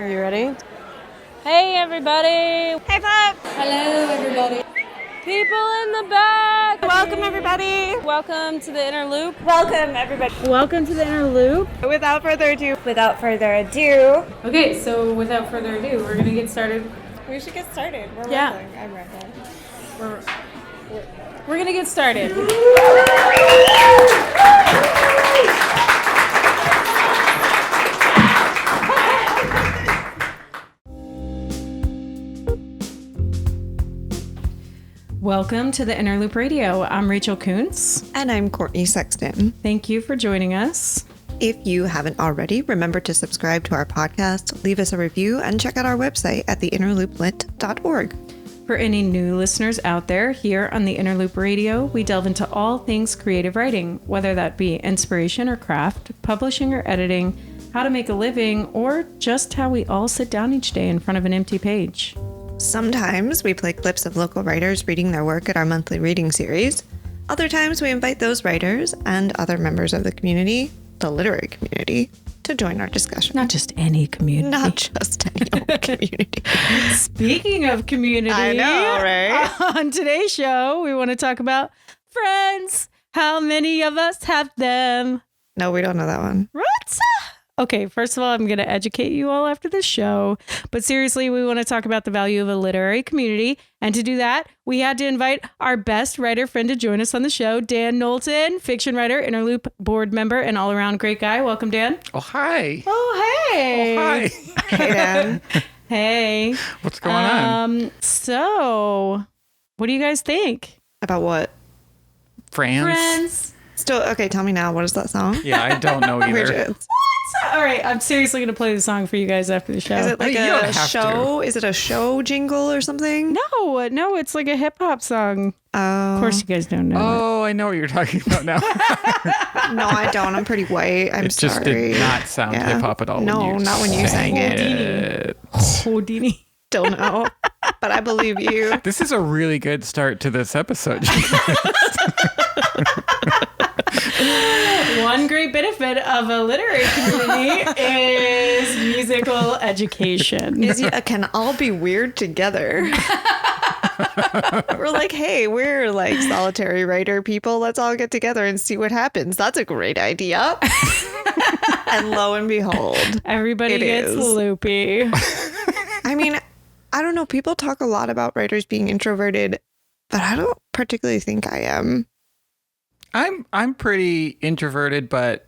Are you ready? Hey, everybody. Hey, Pop. Hello, everybody. People in the back. Welcome, everybody. Welcome to the Inner Loop. Welcome, everybody. Welcome to the Inner Loop. Without further ado. Okay, so without further ado, we're going to get started. We should get started. We're Yeah. rambling. I'm rambling. We're going to get started. Welcome to the Inner Loop Radio. I'm Rachel Coonce. And I'm Courtney Sexton. Thank you for joining us. If you haven't already, remember to subscribe to our podcast, leave us a review, and check out our website at theinnerlooplit.org. For any new listeners out there, here on the Inner Loop Radio, we delve into all things creative writing, whether that be inspiration or craft, publishing or editing, how to make a living, or just how we all sit down each day in front of an empty page. Sometimes we play clips of local writers reading their work at our monthly reading series. Other times we invite those writers and other members of the community, the literary community, to join our discussion. Not just any community. Not just any old community. Speaking of community, I know, right? On today's show, we want to talk about friends. How many of us have them? No, we don't know that one. What? Okay, first of all, I'm going to educate you all after the show. But seriously, we want to talk about the value of a literary community. And to do that, we had to invite our best writer friend to join us on the show, Dan Knowlton, fiction writer, Inner Loop board member, and all-around great guy. Welcome, Dan. Oh, hi. Oh, hey. Oh, hi. Hey, Dan. Hey. What's going on? So, what do you guys think? About what? Friends. Still, okay, tell me now. What is that song? Yeah, I don't know either. Bridget. All right, I'm seriously going to play the song for you guys after the show. Is it like You don't a have show? Is it a show jingle or something? No, it's like a hip hop song. Oh. Of course, you guys don't know. Oh, I know what you're talking about now. No, I don't. I'm pretty white. I'm It just sorry. did not sound Yeah. hip hop at all. No, when you not when you sang it. Houdini. Don't know. But I believe you. This is a really good start to this episode. One great benefit of a literary community is musical education. Can all be weird together. We're like, hey, we're like solitary writer people. Let's all get together and see what happens. That's a great idea. And lo and behold, Everybody it gets is. loopy. I mean, I don't know. People talk a lot about writers being introverted, but I don't particularly think I am. I'm pretty introverted, but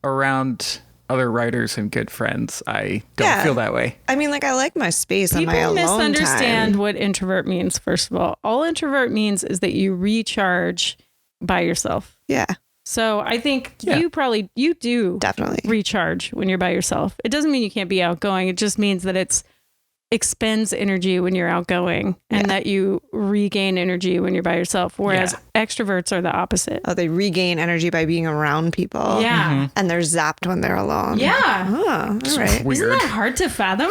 around other writers and good friends, I don't feel that way. I mean, like, I like my space and my People alone misunderstand time. what introvert means, first of all. All introvert means is that you recharge by yourself. Yeah, So I think Yeah. you do definitely. recharge when you're by yourself. It doesn't mean you can't be outgoing. It just means that it's expends energy when you're outgoing and that you regain energy when you're by yourself. Whereas extroverts are the opposite. Oh, they regain energy by being around people. Yeah. And they're zapped when they're alone. Yeah. Oh, all right. Weird. Isn't that hard to fathom?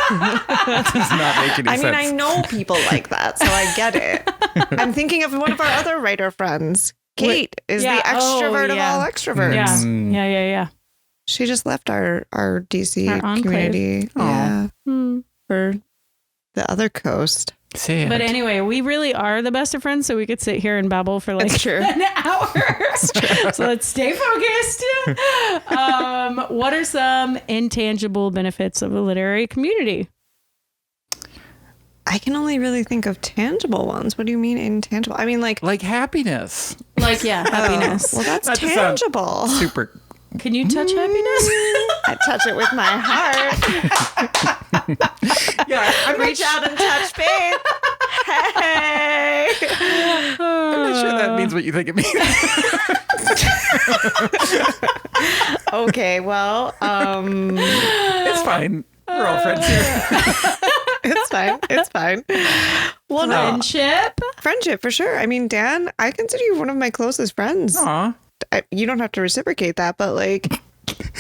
That does not make any I mean, sense. I know people like that, so I get it. I'm thinking of one of our other writer friends. Kate is yeah. the extrovert Oh, of yeah. all extroverts. Yeah. She just left our DC Our enclave. community. Yeah. Hmm. For the other coast. Say it. But anyway, we really are the best of friends, so we could sit here and babble for like It's true. an hour. So let's stay focused. What are some intangible benefits of a literary community? I can only really think of tangible ones. What do you mean intangible? I mean, like happiness. Like, happiness. well, that's That just sounds tangible. Super. Can you touch happiness? I touch it with my heart. Yeah, I'm Reach out and touch faith. Hey. not sure that means what you think it means. Okay, well, It's fine. We're all friends here. it's fine. Well, no, Friendship? for sure. I mean, Dan, I consider you one of my closest friends. Aw. You don't have to reciprocate that, but like,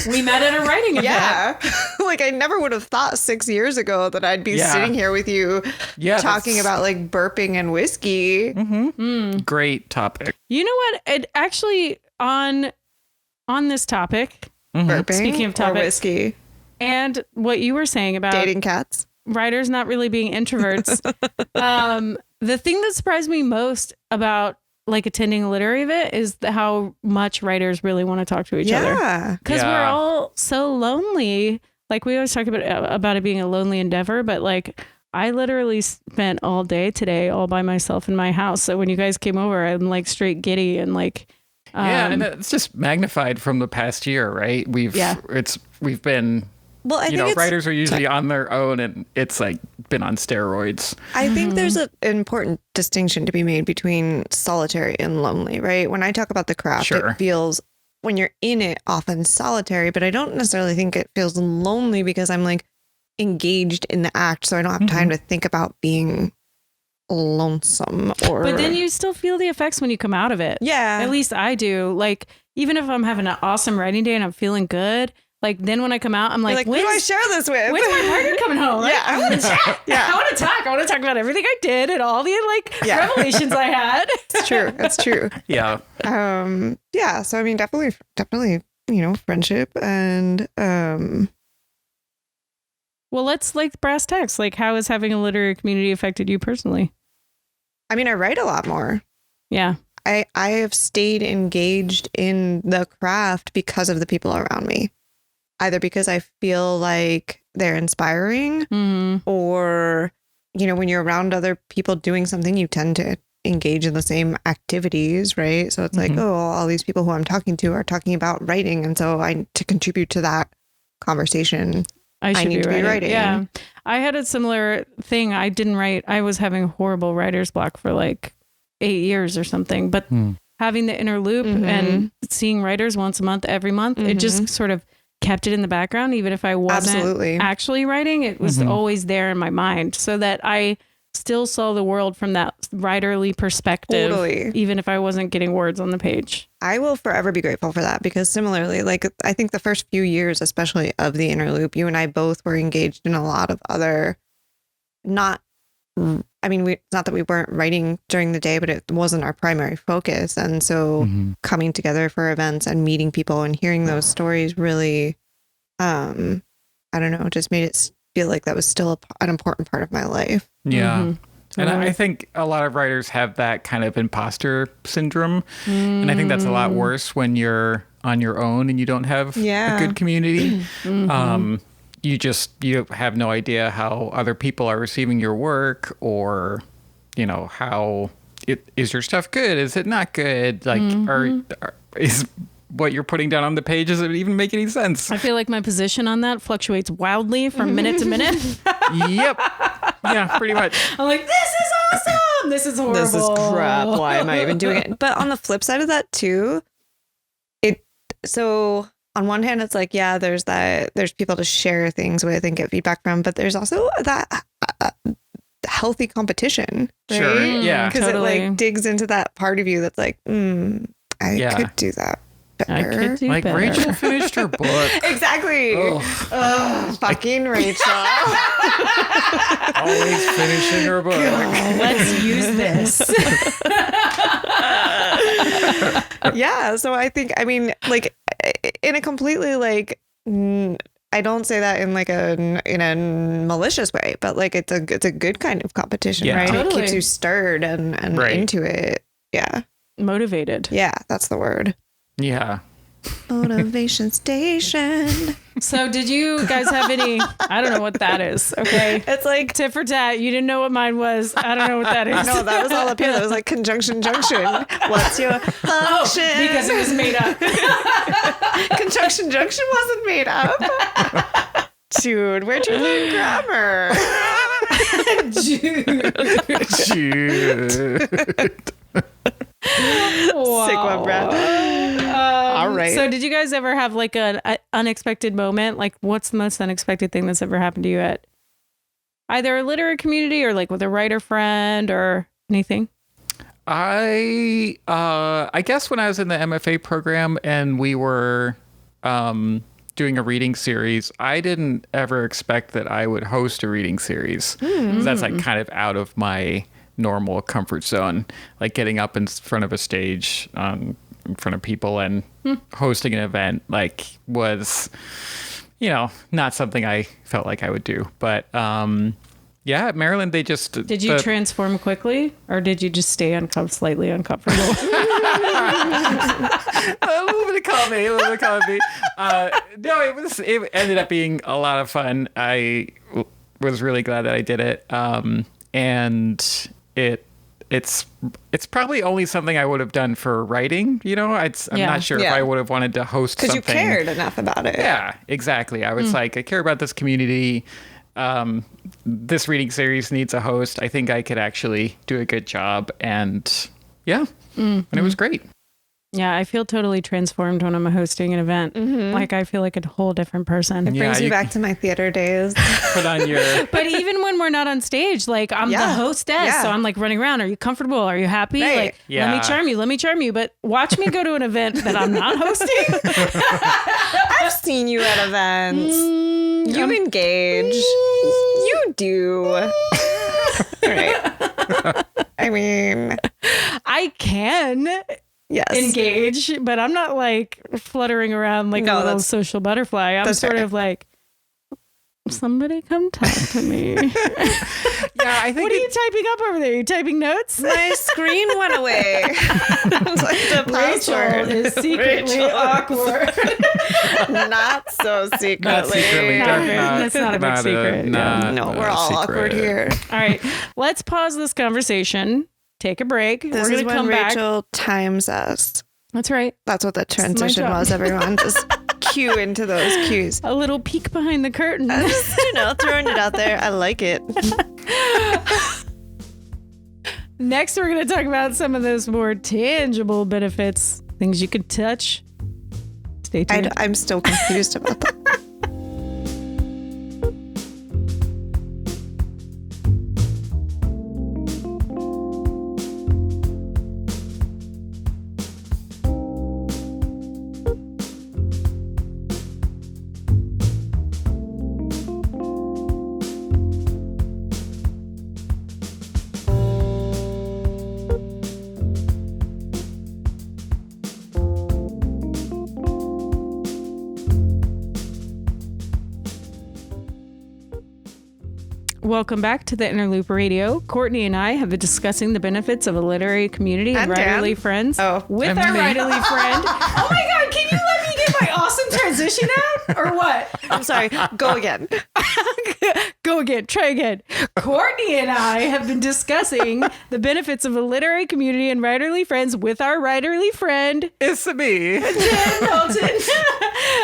We met at a writing event. yeah, like I never would have thought 6 years ago that I'd be Yeah. sitting here with you talking that's- about like burping and whiskey. Great topic. You know what? It actually on this topic, Burping Speaking of or topics. whiskey. And what you were saying about dating cats, writers not really being introverts. The thing that surprised me most about like attending a literary event is how much writers really want to talk to each other. Because we're all so lonely. Like we always talk about it being a lonely endeavor, but like I literally spent all day today all by myself in my house. So when you guys came over, I'm like straight giddy and like and it's just magnified from the past year, right? We've been I think writers are usually on their own, and it's like been on steroids. I think there's an important distinction to be made between solitary and lonely, right? When I talk about the craft, it feels, when you're in it, often solitary, but I don't necessarily think it feels lonely because I'm like engaged in the act, so I don't have time to think about being lonesome. But then you still feel the effects when you come out of it. Yeah. At least I do. Like, even if I'm having an awesome writing day and I'm feeling good, like then when I come out, I'm like, who do I share this with? When's my partner coming home? Like, I want to chat. I want to talk. I want to talk about everything I did and all the revelations I had. It's true. It's true. Yeah. So I mean, definitely, friendship and well, let's like brass tacks. Like, how has having a literary community affected you personally? I mean, I write a lot more. Yeah. I have stayed engaged in the craft because of the people around me. Either because I feel like they're inspiring or, when you're around other people doing something, you tend to engage in the same activities, right? So it's like, all these people who I'm talking to are talking about writing. And so to contribute to that conversation, I need to be writing. Yeah. I had a similar thing. I didn't write. I was having horrible writer's block for like 8 years or something. But having the inner loop and seeing writers once a month, every month, it just sort of kept it in the background. Even if I wasn't actually writing, it was always there in my mind, so that I still saw the world from that writerly perspective, even if I wasn't getting words on the page. I will forever be grateful for that, because similarly, like I think the first few years, especially of the inner loop, you and I both were engaged in a lot of other, not that we weren't writing during the day, but it wasn't our primary focus. And so coming together for events and meeting people and hearing those stories really, I don't know, just made it feel like that was still an important part of my life. Yeah. And I think a lot of writers have that kind of imposter syndrome. And I think that's a lot worse when you're on your own and you don't have a good community. You have no idea how other people are receiving your work, or, how is your stuff good? Is it not good? Like, is what you're putting down on the page, does it even make any sense? I feel like my position on that fluctuates wildly from minute to minute. Yep. Yeah, pretty much. I'm like, this is awesome. This is horrible. This is crap. Why am I even doing it? But on the flip side of that too, so on one hand, it's like, yeah, there's people to share things with and get feedback from, but there's also that healthy competition, right? Sure, yeah. Because it like digs into that part of you that's like, I could do that better. I could do like better. Rachel finished her book. Exactly. Fucking Rachel. Always finishing her book. Let's use this. Yeah. So I think, like, in a completely like, I don't say that in like in a malicious way, but like it's a good kind of competition, right? Totally. It keeps you stirred and into it. Yeah. Motivated. Yeah, that's the word. Yeah. Motivation station. So did you guys have any, I don't know what that is. Okay. It's like tit for tat. You didn't know what mine was. I don't know what that is. No, that was all up here. That was like conjunction junction. What's your function? Because it was made up. Conjunction junction wasn't made up. Dude, where'd you learn grammar? Jude. Wow. Sick one, Brad. All right. So did you guys ever have like an unexpected moment? Like, what's the most unexpected thing that's ever happened to you at either a literary community or like with a writer friend or anything? I guess when I was in the MFA program and we were doing a reading series, I didn't ever expect that I would host a reading series. That's like kind of out of my normal comfort zone, like getting up in front of a stage in front of people and hosting an event, like was, not something I felt like I would do. But yeah, at Maryland, they just... Did you transform quickly, or did you just stay slightly uncomfortable? A little bit of column B. No, it ended up being a lot of fun. I was really glad that I did it. And it's probably only something I would have done for writing. I'm not sure if I would have wanted to host something. Because you cared enough about it. Yeah, exactly. I was like, I care about this community. This reading series needs a host. I think I could actually do a good job. And yeah, and it was great. Yeah, I feel totally transformed when I'm hosting an event. Like I feel like a whole different person. It brings me back to my theater days. Put on your... But even when we're not on stage, like I'm the hostess, so I'm like running around. Are you comfortable? Are you happy? Right. Like, let me charm you. But watch me go to an event that I'm not hosting. I've seen you at events. You engage. You do. All right. I mean, I can engage, but I'm not like fluttering around like a little social butterfly. I'm sort of like, somebody come talk to me. Yeah, I think. What are you typing up over there? Are you typing notes? My screen went away. It's like the password. Rachel is secretly awkward. Not so secretly. Not secretly. That's not a big secret. No, we're all awkward here. All right, let's pause this conversation. Take a break. This We're is going to when come back. Rachel times us. That's right. That's what the transition was, everyone. Just cue into those cues. A little peek behind the curtain. Just, throwing it out there. I like it. Next, we're going to talk about some of those more tangible benefits, things you can touch. Stay tuned. I'm still confused about that. Welcome back to the Inner Loop Radio. Courtney and I have been discussing the benefits of a literary community and writerly friends with our writerly friend. Oh my God, can you let me get my awesome transition out? Or what? I'm sorry. Go again. Go again. Try again. Courtney and I have been discussing the benefits of a literary community and writerly friends with our writerly friend, It's me. Daniel Knowlton.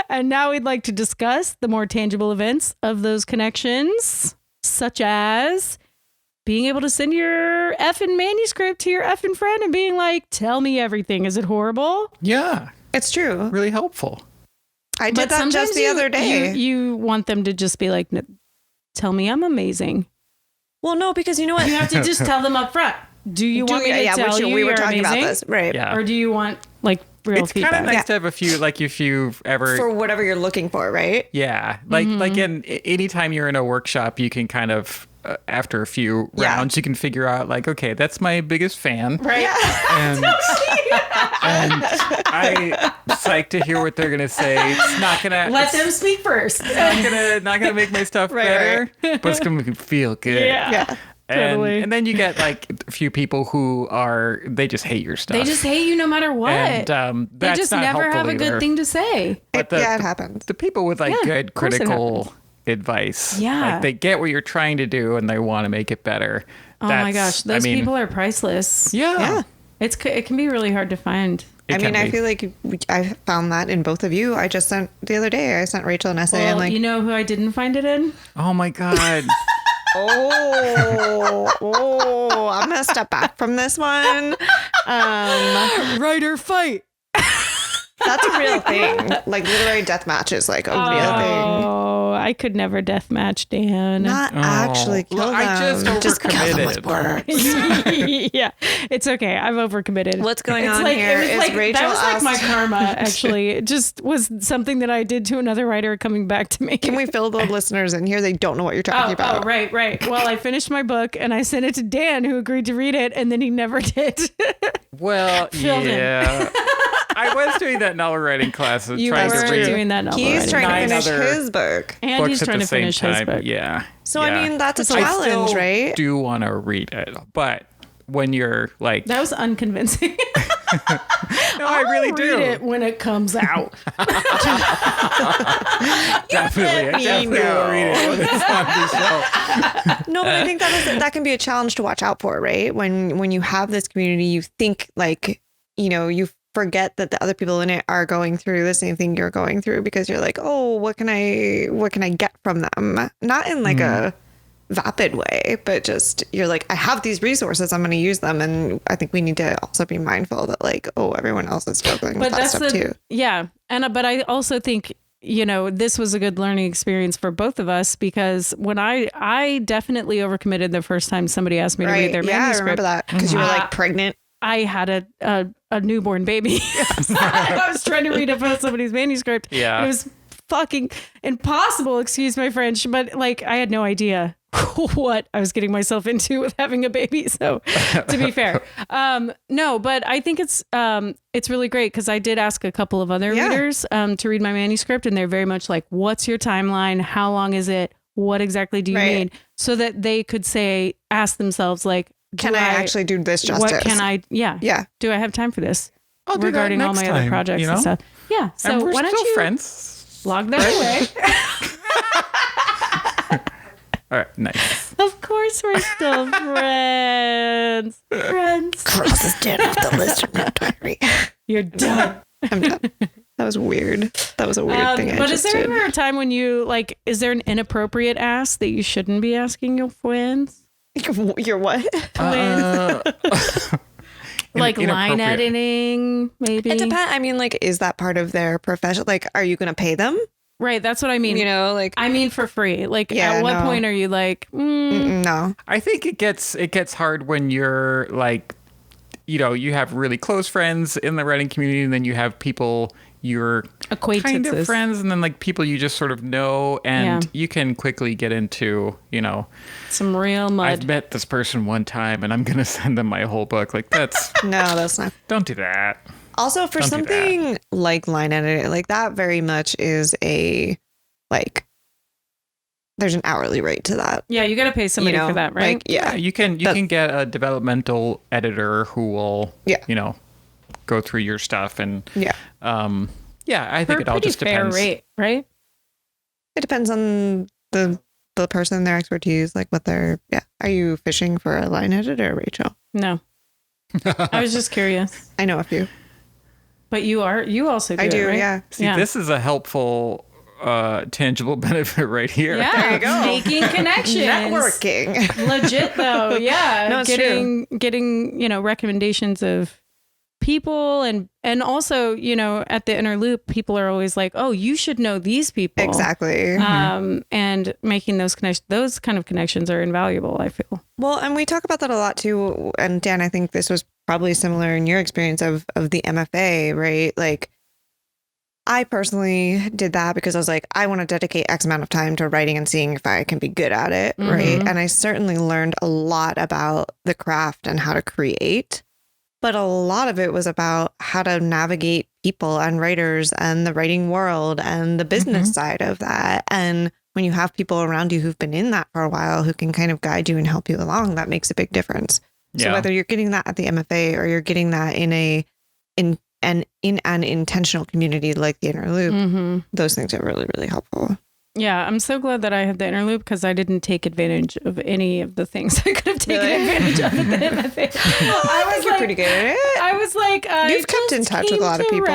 And now we'd like to discuss the more tangible events of those connections, such as being able to send your effing manuscript to your effing friend and being like, tell me everything. Is it horrible? Yeah. It's true. Really helpful. I did that just the other day. You want them to just be like, tell me I'm amazing. Well, no, because you know what? You have to just tell them up front. Do you want me to tell you we were you're talking amazing? about this, right? Yeah. Or do you want like real It's feedback? kind of nice to have a few, like if you've ever... For whatever you're looking for, right? Yeah. Like anytime you're in a workshop, you can kind of, after a few rounds, you can figure out like, okay, that's my biggest fan. Right. And, and I'm psyched to hear what they're going to say. It's not going to... Let them speak first. Not gonna make my stuff better, but it's going to make me feel good. Yeah. Totally. And then you get like a few people who they just hate your stuff. They just hate you no matter what. And they that's just not never helpful have a either. good thing to say. It happens. The people with like good of course it critical advice, Yeah. like they get what you're trying to do and they want to make it better. Oh my gosh, those people are priceless. Yeah. It can be really hard to find. I feel like I found that in both of you. I just sent the other day. I sent Rachel an essay and like, you know who I didn't find it in? Oh my God. I'm gonna step back from this one. Writer fight. That's a real thing. Like literary death is like a real thing. Oh, I could never death match Dan. Not actually kill them. I just kill them overcommitted. with words. Yeah, it's okay. I've overcommitted. What's going on here is Rachel that was asked, like my karma. Actually, it just was something that I did to another writer coming back to me. Can we fill the listeners in here? They don't know what you're talking about. Oh, right. Well, I finished my book and I sent it to Dan, who agreed to read it, and then he never did. Well, Filled in. yeah. I was doing that novel writing class. You trying were to read doing that novel He's writing. trying to 9 finish other his book. And books he's at trying the to same finish time. his book. Yeah. So, yeah. I mean, that's a I challenge, still right? do want to read it, but when you're like, That was unconvincing. no, I really do. Read it when it comes out. Definitely, I definitely will read it when it's on the show. No, but I think that can be a challenge to watch out for, right? When you have this community, you think like, you forget that the other people in it are going through the same thing you're going through because you're like, oh, what can I get from them? Not in like a vapid way, but just you're like, I have these resources, I'm going to use them. And I think we need to also be mindful that like, oh, everyone else is struggling with that stuff too. Yeah. And but I also think, this was a good learning experience for both of us because when I definitely overcommitted the first time somebody asked me to read their manuscript. I remember that because you were like pregnant. I had a newborn baby. I was trying to read about somebody's manuscript. Yeah. It was fucking impossible, excuse my French, but like I had no idea what I was getting myself into with having a baby. So to be fair, no, but I think it's really great because I did ask a couple of other readers to read my manuscript and they're very much like, what's your timeline? How long is it? What exactly do you need? So that they could ask themselves like, can I actually do this justice? What can I, do I have time for this? I'll do regarding that all next my time, other projects and stuff. Yeah. So and we're why don't still you friends? log that away? All right, nice. Of course we're still friends. Cross is dead off the list of my diary. You're done. I'm done. That was weird. That was a weird thing. But is there ever a time when you is there an inappropriate ask that you shouldn't be asking your friends? Your what? Like line editing, maybe? It depends. I mean, like, is that part of their profession? Like, are you going to pay them? Right. That's what I mean. Like, I mean, for free. Like, at what point are you like, no? I think it gets hard when you're like, you have really close friends in the writing community, and then you have people you're acquaintances, kind of friends, and then like people you just sort of know, and you can quickly get into, some real mud. I've met this person one time, and I'm gonna send them my whole book. Like that's that's not. Don't do that. Also, for something like line editing, like that very much is there's an hourly rate to that. Yeah, you got to pay somebody for that, right? Like, you can get a developmental editor who will, go through your stuff and I think it all just depends. Fair rate, right? It depends on the person, their expertise, like what they're. Yeah, are you fishing for a line editor, Rachel? No, I was just curious. I know a few. But you also do. I do, it, right? yeah. See, this is a helpful tangible benefit right here. Yeah, there you go. Making connections, networking. Legit though, yeah. No, it's true. Getting recommendations of people and also at the inner loop, people are always like, oh, you should know these people Exactly. And making those kind of connections are invaluable, I feel. Well, and we talk about that a lot too. And Dan, I think this was probably similar in your experience of the MFA, right? Like, I personally did that because I was like, I want to dedicate X amount of time to writing and seeing if I can be good at it, right? And I certainly learned a lot about the craft and how to create. But a lot of it was about how to navigate people and writers and the writing world and the business side of that. And when you have people around you who've been in that for a while, who can kind of guide you and help you along, that makes a big difference. So whether you're getting that at the MFA or you're getting that in an intentional community like the Inner Loop, those things are really, really helpful. Yeah, I'm so glad that I had the Inner Loop because I didn't take advantage of any of the things I could have taken advantage of at the MFA. I was like, pretty good at it. I was like, you've kept in touch with a lot of people,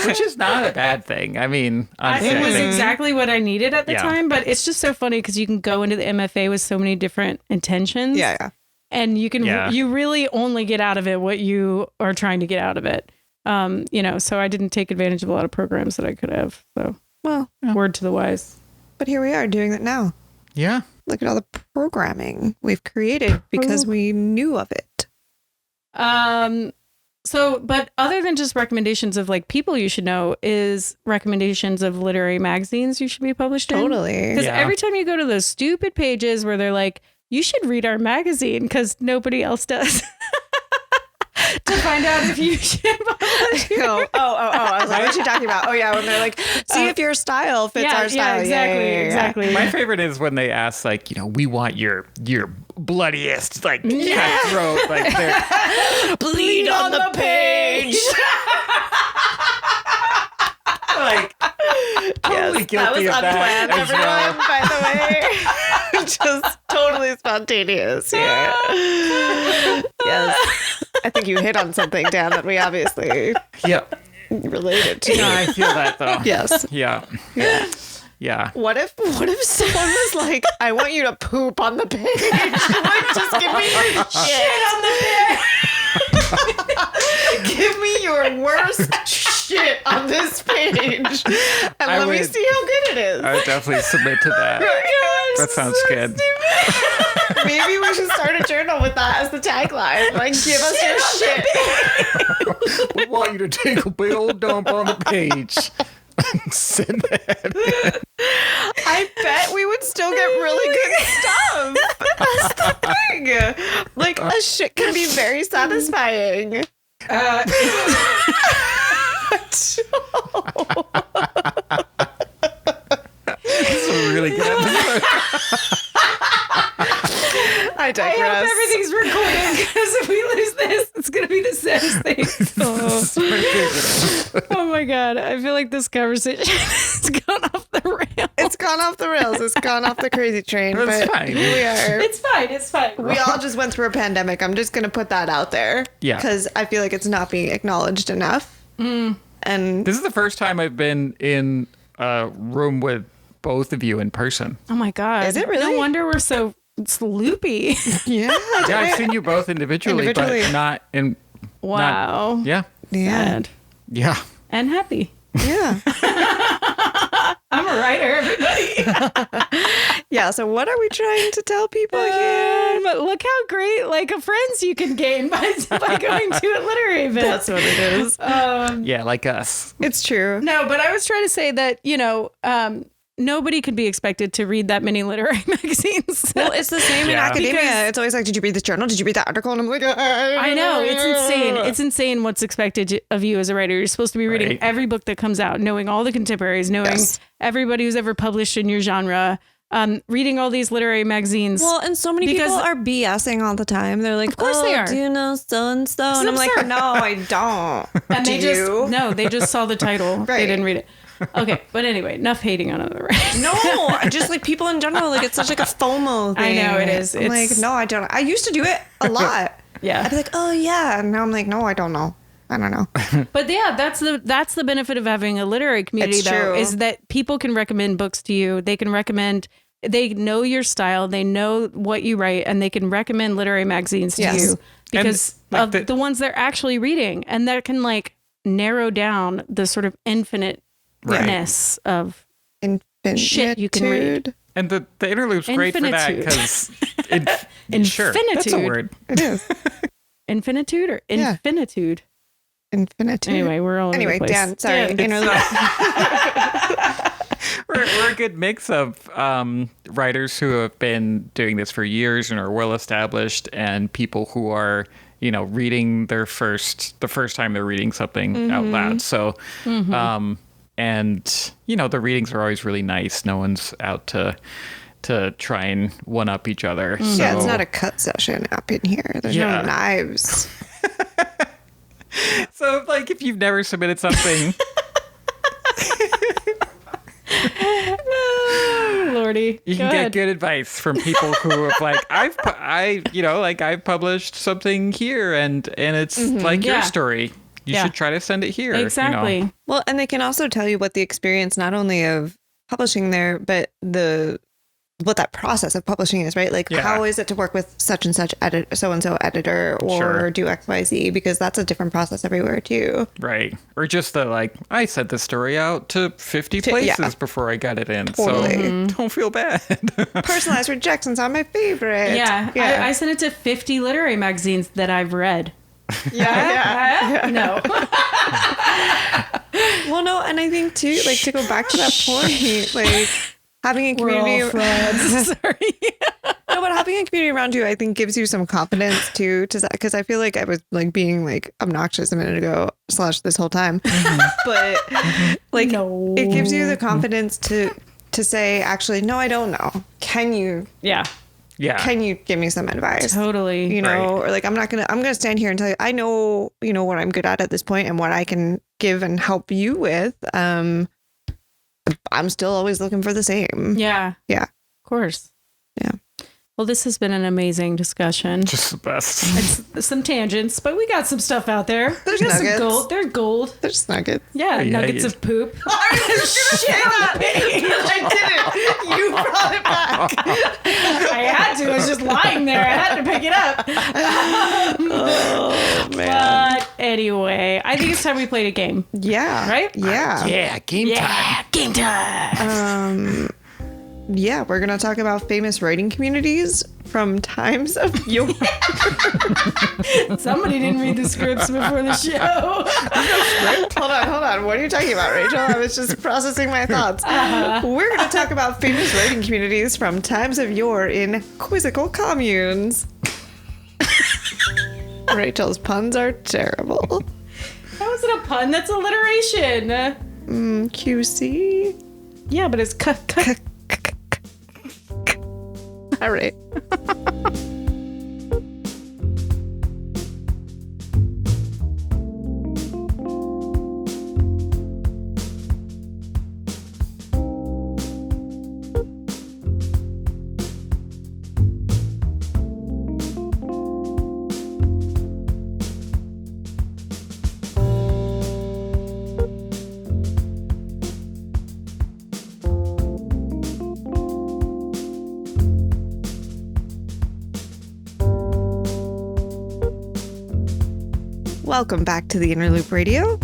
which is not a bad thing. I mean, it was exactly what I needed at the time. But it's just so funny because you can go into the MFA with so many different intentions. Yeah. And you can you really only get out of it what you are trying to get out of it. So I didn't take advantage of a lot of programs that I could have. So. Well, word to the wise. But here we are doing it now. Yeah. Look at all the programming we've created because we knew of it. So, but other than just recommendations of like people you should know, is recommendations of literary magazines you should be published in. Totally. Because every time you go to those stupid pages where they're like, you should read our magazine because nobody else does. To find out if you should publish. Oh, I was like, what are you talking about? Oh, yeah, when they're like, see if your style fits our style. Exactly. My favorite is when they ask, like, we want your bloodiest, like, cutthroat, like, Bleed on the page. like, totally guilty that was of that unplanned, as well. everyone, by the way. Just totally spontaneous here. Yes. I think you hit on something, Dan, that we obviously related to. No, I feel that, though. Yes. Yeah. Yeah. Yeah. What if someone was like, I want you to poop on the page? Like, just give me your shit on the page. Give me your worst shit on this page. And let me see how good it is. I would definitely submit to that. That sounds good. Maybe we should start a journal with that as the tagline. Like, give us your shit. We want you to take a big old dump on the page. Send that. I bet we would still get really good stuff. That's the thing. Like, a shit can be very satisfying. This is a really good episode. I digress. I hope everything's recorded because if we lose this, it's going to be the saddest thing. Oh my God. I feel like this conversation has gone off the rails. It's gone off the rails. It's gone off the crazy train. That's but fine. It's fine. It's fine. We all just went through a pandemic. I'm just going to put that out there. Yeah. Because I feel like it's not being acknowledged enough. And This is the first time I've been in a room with both of you in person. Oh my God. Is it really? No wonder we're so loopy. yeah. Yeah, I've seen you both individually. But not in. Wow. Yeah. Yeah. Sad. Yeah. And happy. Yeah. I'm a writer, everybody. Yeah. So what are we trying to tell people here? Look how great, like, a friends you can gain by going to a literary event. That's what it is. Yeah, like us. It's true. No, but I was trying to say that, nobody could be expected to read that many literary magazines. Well, it's the same in Yeah. academia. Because- It's always like, did you read this journal? Did you read that article? And I'm like, I know. It's insane. It's insane what's expected of you as a writer. You're supposed to be reading Right. every book that comes out, knowing all the contemporaries, knowing Yes. everybody who's ever published in your genre, reading all these literary magazines. Well, and so many Because- people are BSing all the time. They're like, Of course they are. Do you know so and so? And I'm like, absurd. no, I don't. and Do they just you? they just saw the title. They Right. didn't read it. Okay, but anyway, enough hating on other writers. No, just like people in general. Like, it's such like a FOMO thing. I know it is. I'm It's- like, no, I don't. I used to do it a lot. Yeah. I'd be like, oh yeah, and now I'm like, no, I don't know. I don't know. But yeah, that's the benefit of having a literary community, It's though, true. is that people can recommend books to you. They can recommend. They know your style. They know what you write, and they can recommend literary magazines to Yes. you because like of the ones they're actually reading, and that can like narrow down the sort of infiniteness of Infinitude. shit you can read. And the interlude's great for that because sure, that's a Infinitude. word. It is. Infinitude or Yeah. infinitude. Infinitude. Anyway, we're all over Anyway, the place. Dan, sorry. Dan, We're a good mix of writers who have been doing this for years and are well established, and people who are, reading the first time they're reading something out loud. So, and the readings are always really nice. No one's out to try and one up each other. So, Yeah, it's not a cut session up in here. There's Yeah. no knives. so like if you've never submitted something. Oh, Lordy. You can get good advice from people who have like I've published something here and it's like your Yeah. story. You Yeah. should try to send it here. Exactly. Well, and they can also tell you what the experience not only of publishing there, but what that process of publishing is, right? Like, Yeah. how is it to work with such and such so-and-so editor or Sure. do XYZ? Because that's a different process everywhere too. Right. Or just the like, I sent the story out to 50 places yeah. before I got it in. Totally. So don't feel bad. Personalized rejections are my favorite. Yeah. Yeah. I sent it to 50 literary magazines that I've read. yeah. No. Well, no, and I think too, like, to go back to that point, like having a We're community. all frauds. Sorry. No, but having a community around you, I think, gives you some confidence too, because I feel like I was like being like obnoxious a minute ago / this whole time, but like it gives you the confidence to say, actually, no, I don't know. Can you? Yeah. Can you give me some advice? Totally. You know, Right. or like I'm gonna stand here and tell you, I know, you know, what I'm good at this point and what I can give and help you with. I'm still always looking for the same. Yeah. Yeah. Of course. Yeah. Well, this has been an amazing discussion. Just the best. It's some tangents, but we got some stuff out there. There's we got nuggets. some gold. They're gold. They're just nuggets. Yeah, Yeah, nuggets you- of poop. I didn't. You brought it back. I had to. I was just lying there. I had to pick it up. Oh man. But anyway, I think it's time we played a game. Yeah. Right? Yeah. Yeah, game time. Game time. Yeah, we're gonna talk about famous writing communities from times of yore. Somebody didn't read the scripts before the show. Hold on. What are you talking about, Rachel? I was just processing my thoughts. We're gonna talk about famous writing communities from times of yore in quizzical communes. Rachel's puns are terrible. That wasn't a pun. That's alliteration. QC. Yeah, but it's cut. All right. Welcome back to the Inner Loop Radio.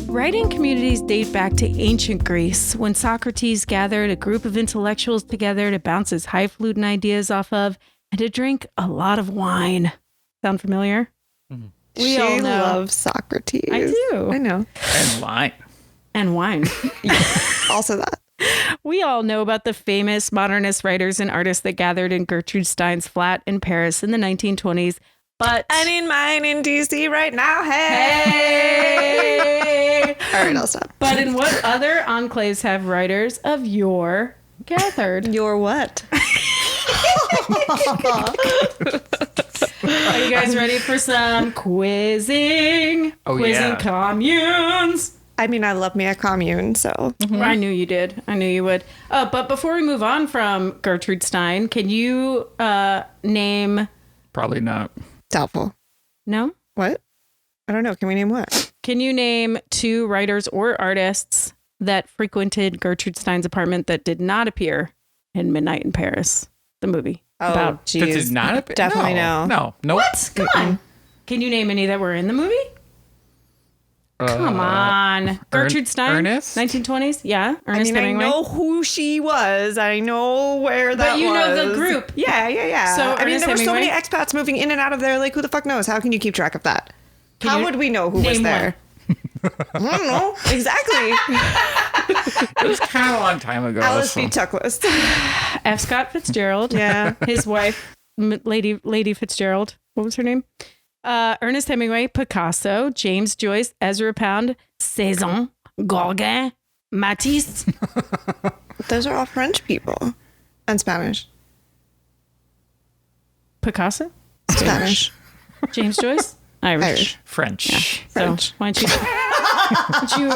Writing communities date back to ancient Greece, when Socrates gathered a group of intellectuals together to bounce his highfalutin ideas off of and to drink a lot of wine. Sound familiar? We she all know. loves Socrates. I do. I know. And wine. And wine. Also that. We all know about the famous modernist writers and artists that gathered in Gertrude Stein's flat in Paris in the 1920s. But I need mine in DC right now. Hey. hey! All right, I'll stop. But in what other enclaves have writers of yore gathered? You're what? Are you guys ready for some quizzing? Oh, Quizzing yeah. communes. I mean, I love me a commune, so. I knew you did. I knew you would. But before we move on from Gertrude Stein, can you name... Probably not. Doubtful. No? What? I don't know. Can we name what? Can you name 2 writers or artists that frequented Gertrude Stein's apartment that did not appear in Midnight in Paris, the movie? Oh, geez. That did not appear? Definitely no. No. Nope. What? Come on. Can you name any that were in the movie? Come on. Gertrude Stein? Ernest? 1920s? Yeah. I Ernest mean, I Hemingway. know who she was. I know where that was. But you know the group. Yeah. So I mean, Ernest there were so many Hemingway? expats moving in and out of there. Like, who the fuck knows? How can you keep track of that? Can How you would we know who was name there? I don't know. Exactly. It was kind of a long time ago. Alice so- B. Tucklist. F. Scott Fitzgerald. Yeah. His wife, Lady Fitzgerald. What was her name? Ernest Hemingway, Picasso, James Joyce, Ezra Pound, Cézanne, Gauguin, Matisse. Those are all French people. And Spanish. Picasso? Spanish. James Joyce? Irish. French. So why don't you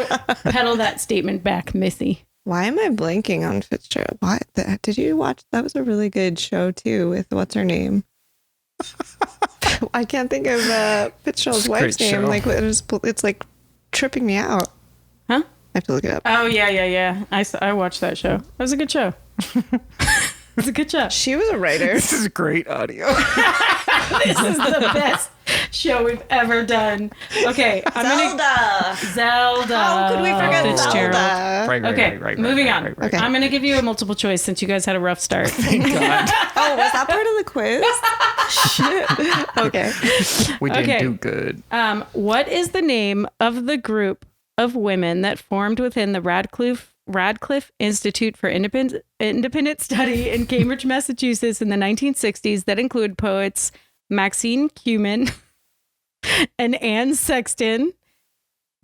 pedal that statement back, Missy? Why am I blanking on Fitzgerald? Why? Did you watch? That was a really good show too with what's her name? I can't think of Fitzgerald's It's a wife's great name. show. Like it's like tripping me out. Huh? I have to look it up. Oh, yeah. I watched that show. That was a good show. It's a good show. She was a writer. This is great audio. This is the best show we've ever done. Okay, Zelda. How could we forget Fitzgerald. Zelda? Right. Okay, moving on. Okay. I'm going to give you a multiple choice since you guys had a rough start. Thank God. Oh, was that part of the quiz? Shit. Okay. We didn't Okay. do good. What is the name of the group of women that formed within the Radcliffe Institute for Independent Study in Cambridge, Massachusetts in the 1960s that include poets Maxine Cumin and Anne Sexton.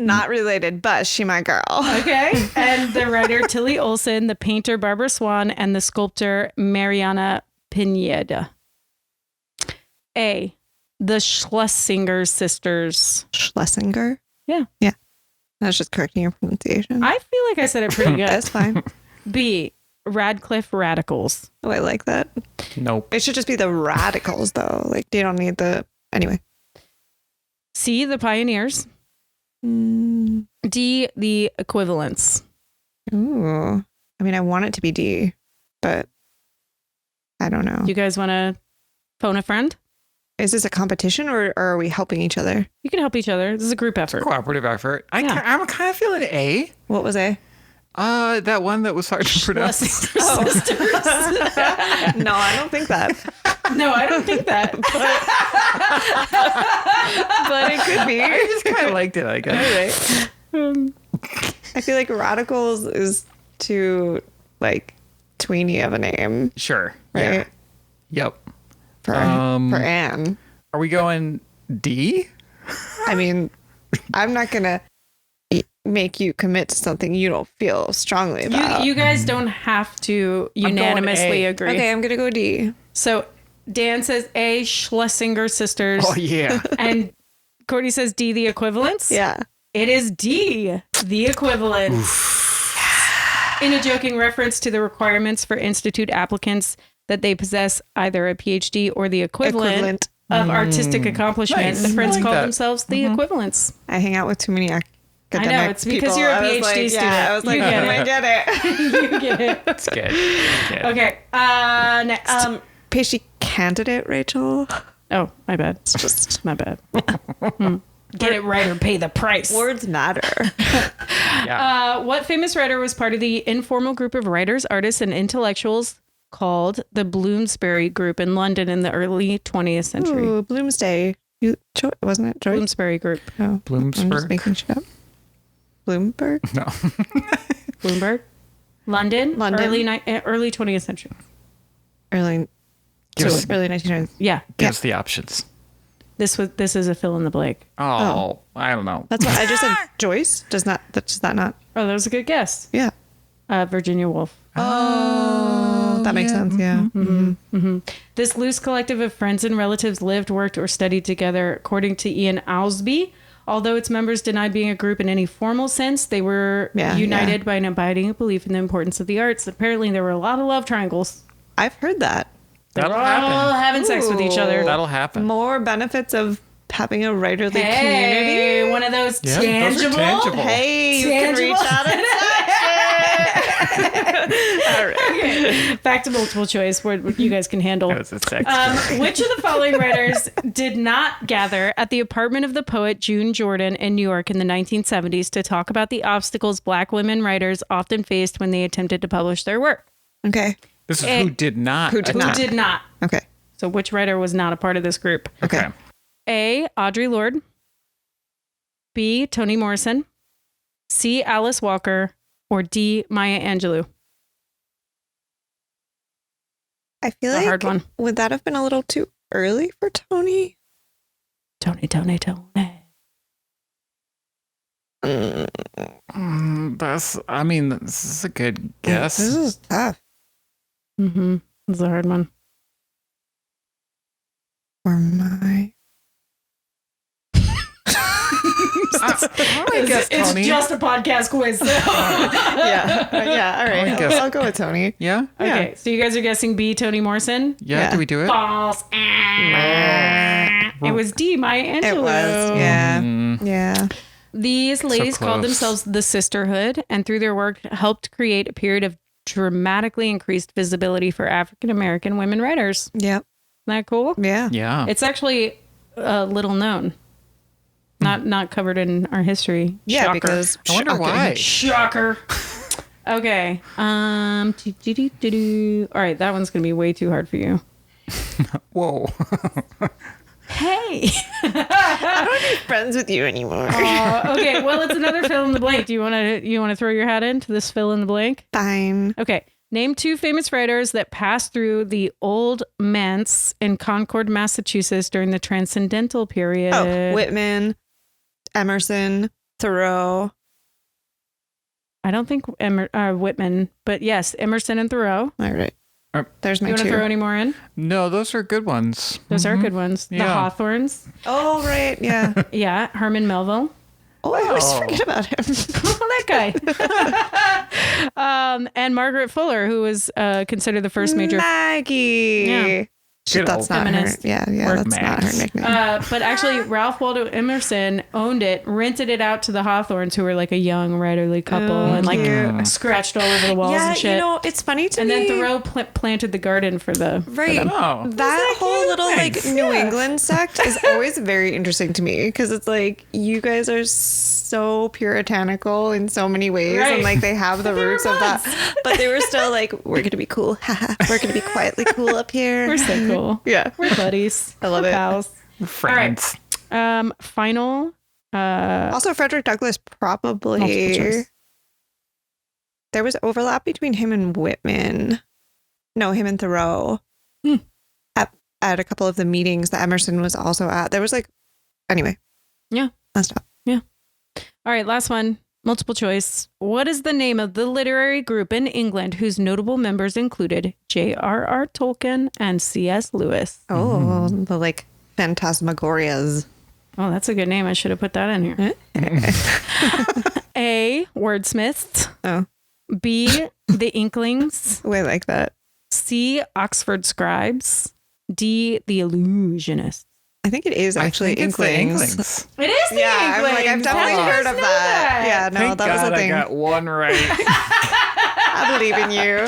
Not related, but she my girl. Okay. And the writer Tilly Olson, the painter Barbara Swan, and the sculptor Mariana Pineda. A. The Schlesinger sisters. Schlesinger? Yeah. Yeah. That's just correcting your pronunciation. I feel like I said it pretty good. That's fine. B. Radcliffe Radicals. Oh, I like that. Nope. It should just be the radicals, though. Like, you don't need the... Anyway. C. The Pioneers. D. The Equivalents. Ooh. I mean, I want it to be D, but I don't know. You guys want to phone a friend? Is this a competition or are we helping each other? You can help each other. This is a group effort. Cooperative effort. Yeah. I'm kind of feeling A. What was A? That one that was hard to pronounce. Sisters. No, I don't think that. No, I don't think that. But it could be. I just kind of liked it, I guess. I feel like radicals is too, like, tweeny of a name, Sure. right? Yeah. Yep. For Anne. Are we going D? I mean, I'm not going to make you commit to something you don't feel strongly about. You guys don't have to unanimously A. agree. Okay, I'm going to go D. So Dan says A, Schlesinger sisters. Oh, yeah. And Courtney says D, the equivalents. Yeah. It is D, the equivalents. In a joking reference to the requirements for institute applicants that they possess either a PhD or the equivalent. Of artistic accomplishment, Nice. the friends I like called that. themselves the equivalents. I hang out with too many academic I know, it's because you're a people. I was PhD like, student. Yeah, I was like, You get it. I get it. You get it. It's good. It's good. Okay, next. PhD candidate, Rachel. Oh, my bad. It's just My bad. Get it right or pay the price. words matter. Yeah. What famous writer was part of the informal group of writers, artists, and intellectuals called the Bloomsbury Group in London in the early 20th century? Ooh, Bloomsday. Wasn't it Joyce? Bloomsbury Group. Oh, I'm Bloomsburg? just making shit up. Bloomberg? No. Bloomberg. London. London. Early 20th century. Early 1900s. Yeah. Give us the options. This is a fill in the blank. Oh, I don't know. That's what I just said. Joyce? Does that not? Oh, that was a good guess. Yeah. Virginia Woolf. Oh, that makes sense. Yeah. This loose collective of friends and relatives lived, worked, or studied together. According to Ian Owsby, although its members denied being a group in any formal sense, they were united by an abiding belief in the importance of the arts. Apparently, there were a lot of love triangles. I've heard that. That'll All happen. having sex with each other. That'll happen. More benefits of having a writerly community. Hey, one of those Yeah, those are tangible. tangible. Hey, you can Tangible. reach out and touch it. All right. Back to multiple choice, where you guys can handle. That was a sex Which of the following writers did not gather at the apartment of the poet June Jordan in New York in the 1970s to talk about the obstacles Black women writers often faced when they attempted to publish their work? Okay. This is who did not. Who did Who not? did not? Okay. So which writer was not a part of this group? Okay. A. Audre Lorde. B. Toni Morrison. C. Alice Walker. Or D. Maya Angelou. I feel A like hard one. Would that have been a little too early for Tony? Tony. This is a good guess. This is tough. Mm-hmm. This is a hard one. For my... I guess It's Tony. just a podcast quiz. So. yeah. All right. guess- I'll go with Tony. Yeah? Okay, so you guys are guessing B. Toni Morrison. Yeah, Yeah. do we do it? False. It was D. Maya Angelou. It was. Yeah. Mm, Yeah. These ladies called close. themselves the Sisterhood, and through their work helped create a period of dramatically increased visibility for African American women writers. Yep. Isn't that cool? Yeah. yeah. It's actually little known. Not covered in our history. Yeah, Shocker. because I wonder why. Shocker. Okay. All right, that one's gonna be way too hard for you. Whoa. Hey. I don't want to be friends with you anymore. Okay, well, it's another fill in the blank. Do you want to throw your hat into this fill in the blank? Fine. Okay. Name 2 famous writers that passed through the Old Manse in Concord, Massachusetts during the Transcendental period. Oh, Whitman, Emerson, Thoreau. I don't think Whitman, but yes, Emerson and Thoreau. All right. There's my You want to 2. throw any more in? No, those are good ones. Those are good ones. The Yeah. Hawthorns. Oh, right. Yeah. Yeah. Herman Melville. Oh, I always Oh. forget about him. That guy. And Margaret Fuller, who was considered the first major. Maggie. Yeah. Good That's old not her. feminist. Yeah, Or that's not Max. her nickname. But actually, Ralph Waldo Emerson owned it, rented it out to the Hawthorns, who were like a young writerly couple, and like cute. scratched all over the walls Yeah, and shit. you know, it's funny to and me. then Thoreau planted the garden for the Right. Oh. That whole little Thanks. like New England sect is always very interesting to me because it's like you guys are so puritanical in so many ways, Right. and like they have the roots of that, but they were still like, we're gonna be cool. We're gonna be quietly cool up here. We're so cool. Yeah. We're buddies. I love We're it. pals. Friends. Final. Also, Frederick Douglass Multiple probably. choice. There was overlap between him and Whitman. No, him and Thoreau. At a couple of the meetings that Emerson was also at. There was like, anyway. Yeah. That's not. All right, last one. Multiple choice. What is the name of the literary group in England whose notable members included J.R.R. Tolkien and C.S. Lewis? Oh, the like phantasmagorias. Oh, that's a good name. I should have put that in here. A. Wordsmiths. Oh, B. The Inklings. we like that. C. Oxford Scribes. D. The Illusionists. I think it is actually I think it's the Inklings. Inklings. It is the Yeah, I'm like, I've definitely heard of that. Yeah, no, Thank that was God a thing. I got one right. I believe in you.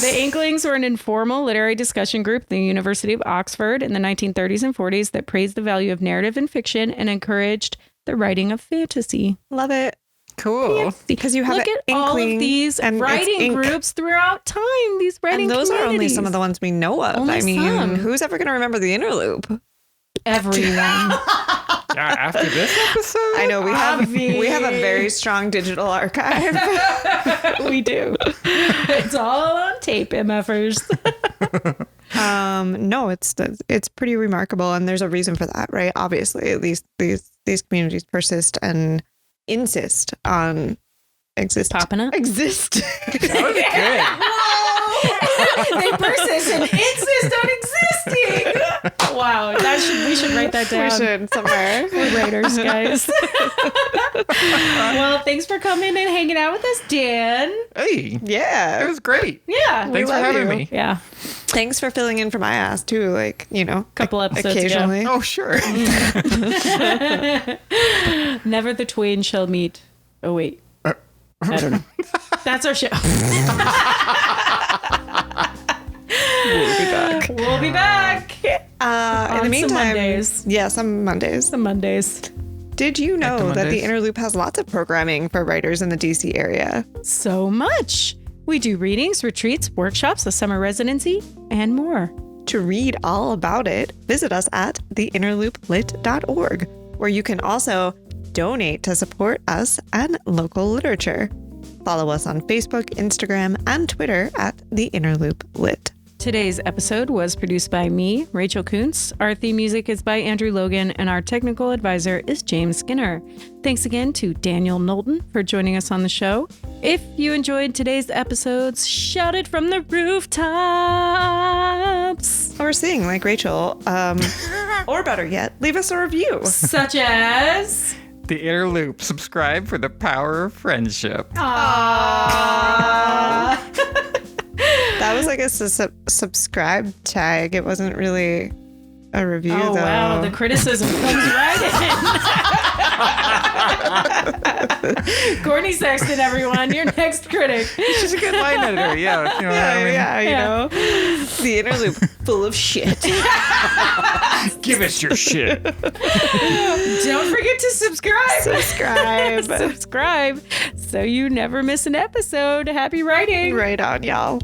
The Inklings were an informal literary discussion group at the University of Oxford in the 1930s and 40s that praised the value of narrative and fiction and encouraged the writing of fantasy. Love it. Cool. Because you have Look an at all of inkling these and it's writing ink. groups throughout time. These writing And those are only communities. some of the ones we know of. Only I mean, some. who's ever going to remember the inner loop? Everyone. After this episode? I know we have Obvi. we have a very strong digital archive. We do. It's all on tape, MFers. No, it's pretty remarkable, and there's a reason for that, right? Obviously, at least these communities persist and insist on Popping up. exist. That was good. They persist and insist on existing. Wow, we should write that down. We should somewhere. We're writers, guys. Well, thanks for coming and hanging out with us, Dan. Hey, it Yeah. was great. Yeah. Thanks for love having you. me. Yeah. Thanks for filling in for my ass too. Like, you know, Couple episodes occasionally. Oh, sure. Never the twain shall meet. Oh, wait. I don't know. That's our show. We'll be back. In On the some meantime, Mondays. yeah, some Mondays. Some Mondays. Did you know Mondays. that the Inner Loop has lots of programming for writers in the DC area? So much. We do readings, retreats, workshops, a summer residency, and more. To read all about it, visit us at theinnerlooplit.org, where you can also donate to support us and local literature. Follow us on Facebook, Instagram, and Twitter at The Inner Loop Lit. Today's episode was produced by me, Rachel Coonce. Our theme music is by Andrew Logan, and our technical advisor is James Skinner. Thanks again to Daniel Knowlton for joining us on the show. If you enjoyed today's episodes, shout it from the rooftops. Or sing like Rachel, or better yet, leave us a review. Such as... The Inner Loop. Subscribe for the power of friendship. That was like a subscribe tag. It wasn't really a review, Oh, though. wow. The criticism comes right in. Courtney Sexton, everyone. Your next critic. She's a good line editor. Yeah. You know what I mean? Yeah, you Yeah. know. The Inner Loop, full of shit. Give us your shit. Don't forget to subscribe. Subscribe. Subscribe so you never miss an episode. Happy writing. Right on, y'all.